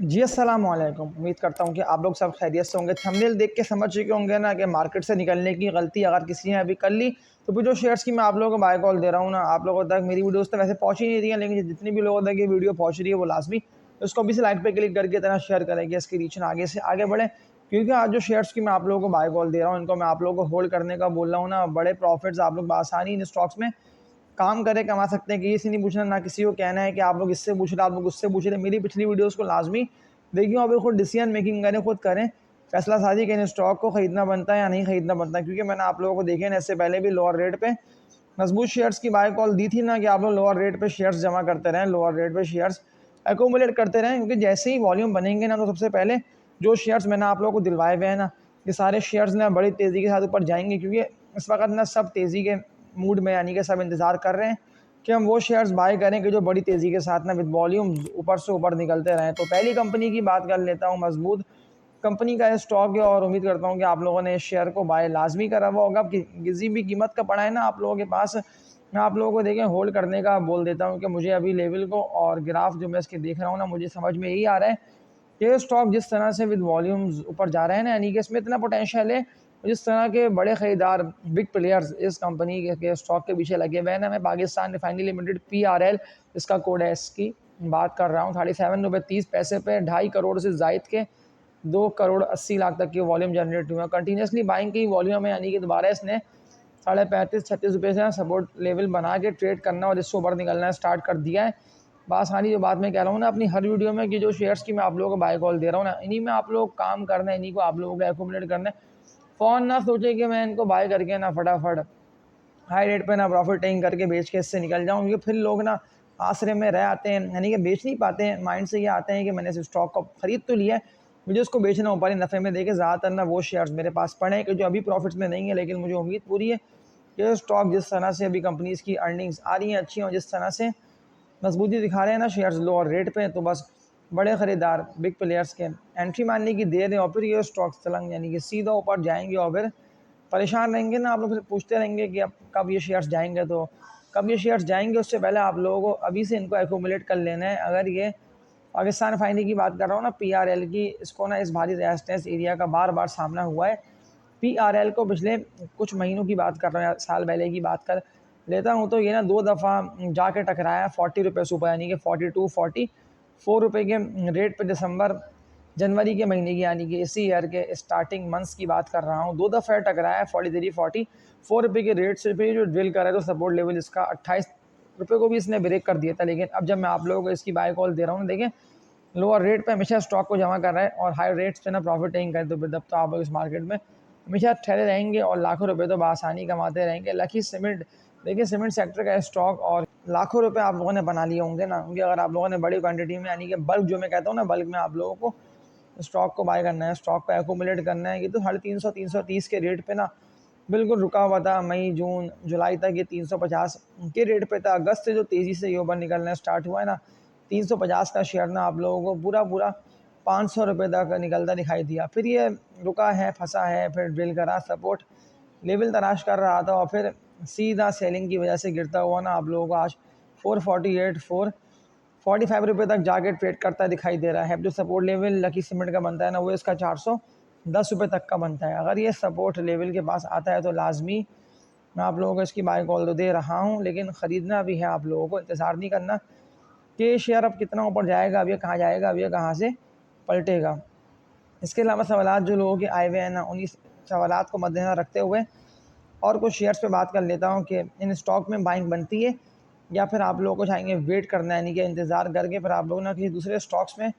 जी, अस्सलाम वालेकुम। उम्मीद करता हूँ कि आप लोग सब खैरियत से होंगे। थंबनेल देख के समझ चुके होंगे ना कि मार्केट से निकलने की गलती अगर किसी ने अभी कर ली, तो फिर जो शेयर्स की मैं आप लोगों को बाय कॉल दे रहा हूँ ना, आप लोगों तक मेरी वीडियोज़ तो वैसे पहुँच ही नहीं रही हैं, लेकिन जितनी भी लोगों तक ये वीडियो पहुँच रही है, वो लाज़मी उसको अभी से लाइक पे क्लिक करके इतना शेयर करें कि इसकी रीच ना आगे से आगे बढ़े। क्योंकि आज जो शेयर्स की मैं आप लोगों को बाय कॉल दे रहा हूँ, इनको मैं आप लोगों को होल्ड करने का बोल रहा हूँ ना, बड़े प्रॉफिट्स आप लोग बआसानी इन स्टॉक्स में काम करें, कमा सकते हैं। किसी से नहीं पूछना, ना किसी को कहना है कि आप लोग इससे पूछ रहे, आप लोग उससे पूछ रहे। मेरी पिछली वीडियोज़ को लाज़मी देखिए और फिर खुद डिसीजन मेकिंग करें, खुद करें, फैसला साझी करें स्टॉक को खरीदना बनता है या नहीं खरीदना बनता है। क्योंकि मैंने आप लोगों को देखे ना, इससे पहले भी लोअर रेट पे मजबूत शेयर्स की बाय कॉल दी थी ना कि आप लोग लोअर रेट पे शेयर्स जमा करते रहें, लोअर रेट पे शेयर्स एकोमुलेट करते रहें। क्योंकि जैसे ही वॉल्यूम बनेंगे ना, तो सबसे पहले जो शेयर्स मैंने आप लोगों को दिलवाए हुए हैं ना, ये सारे शेयर्स ना बड़ी तेज़ी के साथ ऊपर जाएंगे। क्योंकि इस वक्त ना सब तेज़ी के मूड में, यानी कि सब इंतज़ार कर रहे हैं कि हम वो शेयर्स बाय करें कि जो बड़ी तेज़ी के साथ ना विद वॉल्यूम ऊपर से ऊपर निकलते रहें। तो पहली कंपनी की बात कर लेता हूँ, मजबूत कंपनी का ये स्टॉक है और उम्मीद करता हूँ कि आप लोगों ने इस शेयर को बाय लाजमी करा हुआ होगा। किसी भी कीमत का पड़ा है ना आप लोगों के पास, मैं आप लोगों को देखें होल्ड करने का बोल देता हूँ कि मुझे अभी लेवल को और ग्राफ जो मैं इसके देख रहा हूँ ना, मुझे समझ में यही आ रहा है कि स्टॉक जिस तरह से विद वॉल्यूम्स ऊपर जा रहे हैं ना, यानी कि इसमें इतना पोटेंशियल है। जिस तरह के बड़े खरीदार बिग प्लेयर्स इस कंपनी के स्टॉक के पीछे लगे हुए हैं ना, मैं पाकिस्तान रिफाइनरी लिमिटेड PRL इसका कोड है, इसकी बात कर रहा हूँ। 7.30 रुपये पे 2.5 करोड़ से जायद के 2 करोड़ 80 लाख तक की वॉल्यूम जनरेट हुआ। कंटिन्यूसली बाइंग की वॉल्यूम है, यानी कि दोबारा इसने 35-36 रुपये से सपोर्ट लेवल बना के ट्रेड करना और इससे ऊपर निकलना स्टार्ट कर दिया है। बासानी जो बात मैं कह रहा हूँ ना अपनी हर वीडियो में, कि जो शेयर्स की मैं आप लोगों को बाय कॉल दे रहा हूँ ना, इन्हीं में आप लोग काम करना है, इन्हीं को आप लोगों को एक्यूमुलेट करना है। फ़ौरन ना सोचे कि मैं इनको बाय करके ना फटाफट हाई रेट पे ना प्रॉफिट टेकिंग करके बेच के इससे निकल जाऊँ। क्योंकि फिर लोग ना आसरे में रह आते हैं, यानी कि बेच नहीं पाते हैं। माइंड से ये आते हैं कि मैंने इस स्टॉक को खरीद तो लिया है, मुझे उसको बेचना ऊपर ही नफ़े में देके। ज़्यादातर ना वो शेयर्स मेरे पास पड़े हैं कि जो अभी प्रॉफिट्स में नहीं है, लेकिन मुझे उम्मीद पूरी है कि स्टॉक जिस तरह से अभी कंपनीज़ की अर्निंग्स आ रही हैं अच्छी, और जिस तरह से मजबूती दिखा रहे हैं ना शेयर्स लोअर रेट पे, तो बस बड़े ख़रीदार बिग प्लेयर्स के एंट्री मारने की देर है और फिर ये स्टॉक्स चलेंगे, यानी कि सीधा ऊपर जाएंगे। और फिर परेशान रहेंगे ना आप लोग, फिर पूछते रहेंगे कि अब कब ये शेयर्स जाएंगे। तो कब ये शेयर्स जाएंगे, उससे पहले आप लोगों को अभी से इनको एक्यूमुलेट कर लेना है। अगर ये पाकिस्तान रिफाइनरी की बात कर रहा हूँ ना, PRL की, इसको ना इस भारी रेजिस्टेंस एरिया का बार बार सामना हुआ है। PRL को पिछले कुछ महीनों की बात कर रहा हूँ, साल पहले की बात कर लेता हूँ, तो ये ना 2 दफ़ा जाके टकराया 40 रुपये से ऊपर, यानी कि 42-44 रुपये के रेट पे दिसंबर जनवरी के महीने की, यानी कि इसी ईयर के स्टार्टिंग मंथ्स की बात कर रहा हूँ। 2 दफ़ा टकराया 43-44 रुपये के रेट से। फिर जो ड्रिल कर रहा है, तो सपोर्ट लेवल इसका 28 रुपये को भी इसने ब्रेक कर दिया था। लेकिन अब जब मैं आप लोगों को इसकी बाय कॉल दे रहा हूँ, देखें लोअर रेट पे हमेशा स्टॉक को जमा कर रहा है और हाई रेट्स पे ना प्रॉफिट टेकिंग करें, तो फिर तब तो आप लोग इस मार्केट में हमेशा ठहरे रहेंगे और लाखों रुपए तो बआसानी कमाते रहेंगे। लकी सीमेंट, देखिए सीमेंट सेक्टर का स्टॉक, और लाखों रुपए आप लोगों ने बना लिए होंगे ना, क्योंकि अगर आप लोगों ने बड़ी क्वांटिटी में, यानी कि बल्क जो मैं कहता हूँ ना, बल्क में आप लोगों को स्टॉक को बाय करना है, स्टॉक को एक्यूमुलेट करना है। ये तो 350-330 के रेट पे ना बिल्कुल रुका हुआ था। मई जून जुलाई तक ये 350 के रेट पे था। अगस्त से जो तेज़ी से ये ऊपर निकलना स्टार्ट हुआ है ना, 350 का शेयर ना आप लोगों को पूरा पूरा 500 रुपये तक निकलता दिखाई दिया। फिर ये रुका है, फंसा है, फिर ड्रिल करा, सपोर्ट लेवल तलाश कर रहा था और फिर सीधा सेलिंग की वजह से गिरता हुआ ना आप लोगों को आज 445 रुपये तक जाके ट्रेड करता दिखाई दे रहा है। जो सपोर्ट लेवल लकी सीमेंट का बनता है ना, वो इसका 410 रुपये तक का बनता है। अगर ये सपोर्ट लेवल के पास आता है, तो लाजमी मैं आप लोगों को इसकी बाय कॉल तो दे रहा हूँ, लेकिन ख़रीदना भी है। आप लोगों को इंतज़ार नहीं करना कि शेयर अब कितना ऊपर जाएगा, अब ये कहाँ जाएगा, अब ये कहाँ से पलटेगा। इसके अलावा सवालात जो लोगों के आए हुए हैं ना, उन्हीं सवालात को मद्देनज़र रखते हुए और कुछ शेयर्स पे बात कर लेता हूँ कि इन स्टॉक में बाइंग बनती है या फिर आप लोगों को चाहेंगे वेट करना है, यानी कि इंतज़ार करके फिर आप लोग ना किसी दूसरे स्टॉक्स में,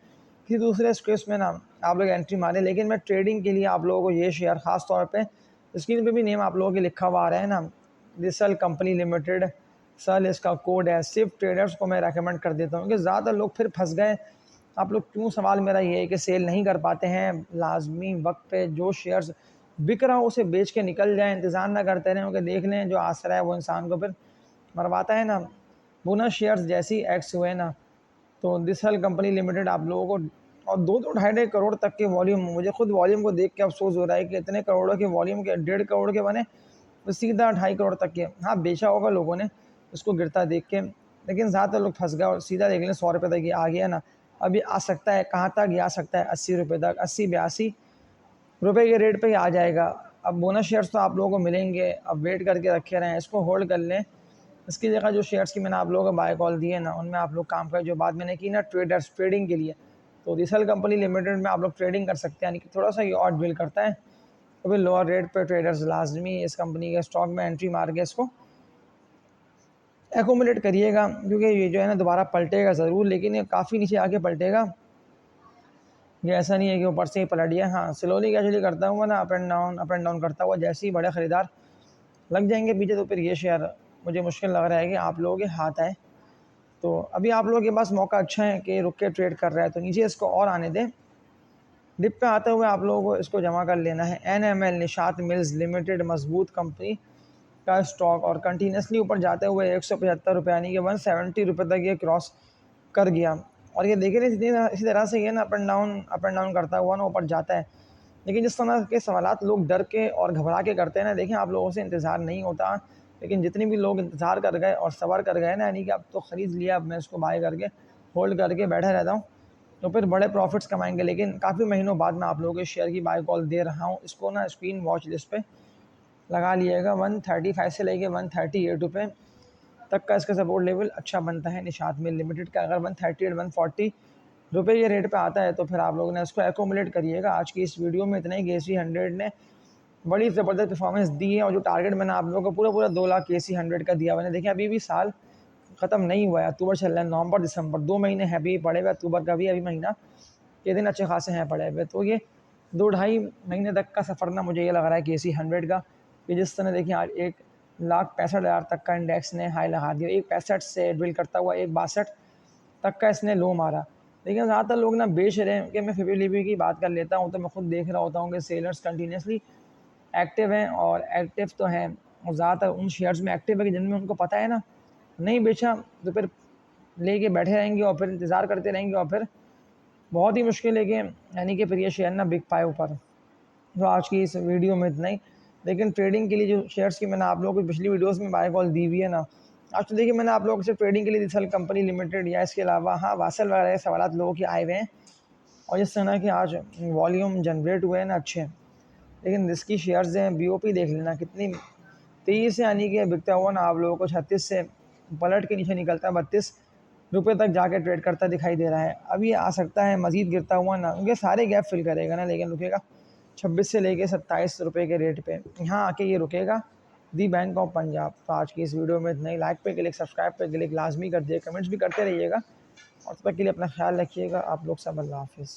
किसी दूसरे स्पेस में ना आप लोग एंट्री मारें। लेकिन मैं ट्रेडिंग के लिए आप लोगों को ये शेयर ख़ास तौर पे, स्क्रीन पे भी नेम आप लोगों के लिखा हुआ आ रहा है ना, रिसल कंपनी लिमिटेड, सल इसका कोड है। सिर्फ ट्रेडर्स को मैं रेकमेंड कर देता हूँ कि ज़्यादा लोग फिर फंस गए। आप लोग क्यों, सवाल मेरा ये है कि सेल नहीं कर पाते हैं लाजमी वक्त पे। जो शेयर्स बिक रहा हो उसे बेच के निकल जाए, इंतज़ार ना करते रहें, क्योंकि देख लें जो आसरा है वो इंसान को फिर मरवाता है ना। बोनस शेयर्स जैसी एक्स हुए ना, तो दिसल कंपनी लिमिटेड आप लोगों को, और 2-2 ढाई करोड़ तक के वॉल्यूम, मुझे खुद वॉल्यूम को देख के अफसोस हो रहा है कि इतने करोड़ों के वॉल्यूम के 1.5 करोड़ के बने, तो सीधा 2.5 करोड़ तक के। हाँ, बेचा होगा लोगों ने उसको गिरता देख के, लेकिन ज़्यादातर लोग फंस गए और सीधा देख लें 100 रुपये तक ये आ गया ना। अभी आ सकता है, कहाँ तक ये आ सकता है, 80 रुपये तक, 80-82 रुपये के रेट पे ही आ जाएगा। अब बोनस शेयर्स तो आप लोगों को मिलेंगे, अब वेट करके रखे रहें, इसको होल्ड कर लें। इसकी जगह जो शेयर्स की मैंने आप लोगों को बाय कॉल दिए ना, उनमें आप लोग काम करें। जो बात मैंने की ना ट्रेडर्स ट्रेडिंग के लिए, तो रिसल कंपनी लिमिटेड में आप लोग ट्रेडिंग कर सकते हैं, यानी कि थोड़ा सा ये ऑड बिल करता है, तो फिर लोअर रेट पे ट्रेडर्स लाजमी इस कंपनी के स्टॉक में एंट्री मार के इसको एकोमुलेट करिएगा, क्योंकि ये जो है ना दोबारा पलटेगा ज़रूर, लेकिन ये काफ़ी नीचे आके पलटेगा। ये ऐसा नहीं है कि ऊपर से ही पलट गया। हाँ, स्लोली कैजुअली करता हुआ ना अप एंड डाउन करता हुआ, जैसे ही बड़े ख़रीदार लग जाएंगे पीछे, तो फिर ये शेयर मुझे मुश्किल लग रहा है कि आप लोगों के हाथ आए। तो अभी आप लोगों के पास मौका अच्छा है कि रुक के ट्रेड कर रहा है, तो नीचे इसको और आने दें। डिप पे आते हुए आप लोगों को इसको जमा कर लेना है। NML निशात मिल्स लिमिटेड मजबूत कंपनी का स्टॉक, और कंटिन्यूसली ऊपर जाते हुए 175 रुपये यानी कि 170 रुपये तक ये क्रॉस कर गया। और ये देखिए इसी तरह से ये ना अप एंड डाउन करता हुआ ना ऊपर जाता है। लेकिन जिस तरह के सवालात लोग डर के और घबरा के करते हैं ना, देखें आप लोगों से इंतज़ार नहीं होता, लेकिन जितने भी लोग इंतज़ार कर गए और सब्र कर गए ना, यानी कि अब तो ख़रीद लिया, अब मैं इसको बाय करके होल्ड करके बैठा रहता हूँ, तो फिर बड़े प्रॉफिट्स कमाएंगे। लेकिन काफ़ी महीनों बाद मैं आप लोगों के शेयर की बाय कॉल दे रहा हूँ। इसको ना स्क्रीन वॉच लिस्ट पे लगा लिएगा। 135 से लेके 138 रुपये तक का इसका सपोर्ट लेवल अच्छा बनता है निशात मिल लिमिटेड का। अगर 138 140 रुपये ये रेट पे आता है, तो फिर आप लोगों ने इसको एकोमुलेट करिएगा। आज की इस वीडियो में इतना ही। KC 100 ने बड़ी ज़बरदस्त परफॉर्मेंस दी है, और जो टारगेट मैंने आप लोगों को पूरा 2 लाख KC 100 का दिया मैंने। देखिए अभी भी साल ख़त्म नहीं हुआ है, अक्टूबर चल रहा है, नवंबर दिसंबर 2 महीने हैं अभी पड़े हुए। अक्टूबर का भी अभी महीना के दिन अच्छे खासे हैं पड़े हुए। तो ये 2-2.5 महीने तक का सफ़र ना मुझे ये लग रहा है KC 100 का, कि जिस तरह देखिए आज 1,65,000 तक का इंडेक्स ने हाई लगा दिया, 1,65 से बिल्ड करता हुआ 1,62 तक का इसने लो मारा। लेकिन ज़्यादातर लोग ना बेच रहे हैं, कि मैं फिर लिपी की बात कर लेता हूँ, तो मैं खुद देख रहा होता हूँ कि सेलर्स कंटिन्यूसली एक्टिव हैं, और एक्टिव तो हैं, और ज़्यादातर उन शेयर्स में एक्टिव है कि जिनमें उनको पता है ना नहीं बेचा तो फिर लेके बैठे रहेंगे, और फिर इंतज़ार करते रहेंगे, और फिर बहुत ही मुश्किल है कि यानी कि फिर ये शेयर ना बिक पाए ऊपर। तो आज की इस वीडियो में इतना ही। लेकिन ट्रेडिंग के लिए जो शेयर्स की मैंने आप लोगों को पिछली वीडियोस में बाय कॉल दी हुई है ना, आज तो देखिए मैंने आप लोगों से ट्रेडिंग के लिए रिसल कंपनी लिमिटेड या इसके अलावा हाँ वासल वगैरह के सवाल लोगों के आए हुए हैं, और जिस तरह कि आज वॉल्यूम जनरेट हुए हैं ना अच्छे। लेकिन रिस्की शेयर्स हैं, BOP देख लेना कितनी तेज़ी से यानी कि बिकता हुआ ना आप लोगों को 36 से पलट के नीचे निकलता है, 32 रुपये तक जाके ट्रेड करता दिखाई दे रहा है। अब ये आ सकता है मज़ीद गिरता हुआ ना, क्योंकि सारे गैप फिल करेगा ना, लेकिन रुकेगा 26 से लेके 27 रुपये के रेट पे, यहाँ आके ये रुकेगा। दी बैंक ऑफ पंजाब। तो आज की इस वीडियो में इतना ही। लाइक पे क्लिक, सब्सक्राइब पे क्लिक लाजमी कर दिए, कमेंट्स भी करते रहिएगा, और तब तक के लिए अपना ख्याल रखिएगा। आप लोग सब अल्लाह हाफिज़।